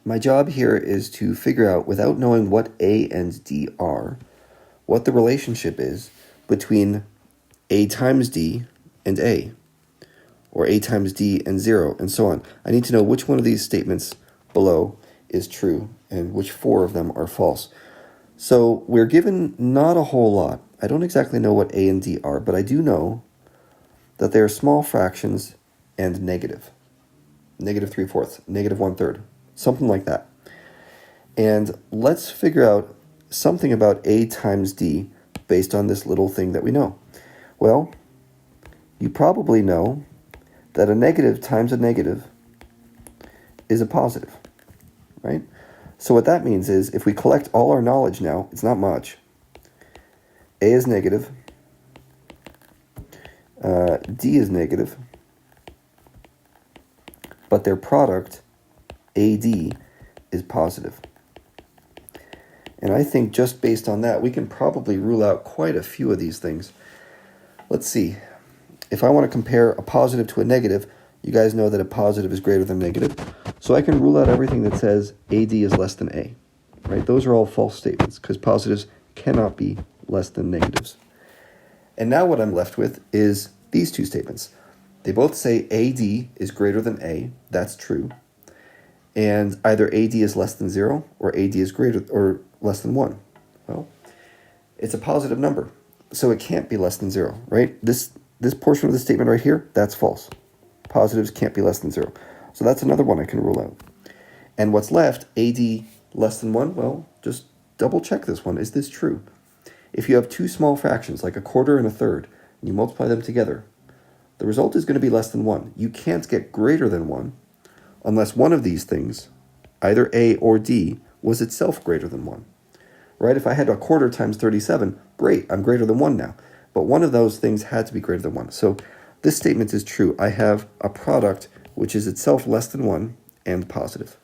My job here is to figure out, without knowing what A and D are, what the relationship is between A times D and A, or A times D and 0, and so on. I need to know which one of these statements below is true and which 4 of them are false. So we're given not a whole lot. I don't exactly know what A and D are, but I do know that they are small fractions and negative. Negative 3/4, negative 1/3, something like that. And let's figure out something about A times D based on this little thing that we know. Well, you probably know that a negative times a negative is a positive, right? So what that means is if we collect all our knowledge now, it's not much. A is negative, D is negative, but their product, AD, is positive. And I think just based on that, we can probably rule out quite a few of these things. Let's see. If I want to compare a positive to a negative, you guys know that a positive is greater than negative. So I can rule out everything that says AD is less than A, right? Those are all false statements because positives cannot be less than negatives. And now what I'm left with is these two statements. They both say AD is greater than A. That's true. And either AD is less than 0 or AD is greater or less than 1. Well, it's a positive number, so it can't be less than 0, right? This portion of the statement right here, that's false. Positives can't be less than 0. So that's another one I can rule out. And what's left, AD less than 1, well, just double check this one. Is this true? If you have two small fractions, like a quarter and a third, and you multiply them together, the result is going to be less than 1. You can't get greater than 1 unless one of these things, either A or D, was itself greater than 1. Right? If I had a quarter times 37, great, I'm greater than 1 now. But one of those things had to be greater than 1. So this statement is true. I have a product which is itself less than 1 and positive.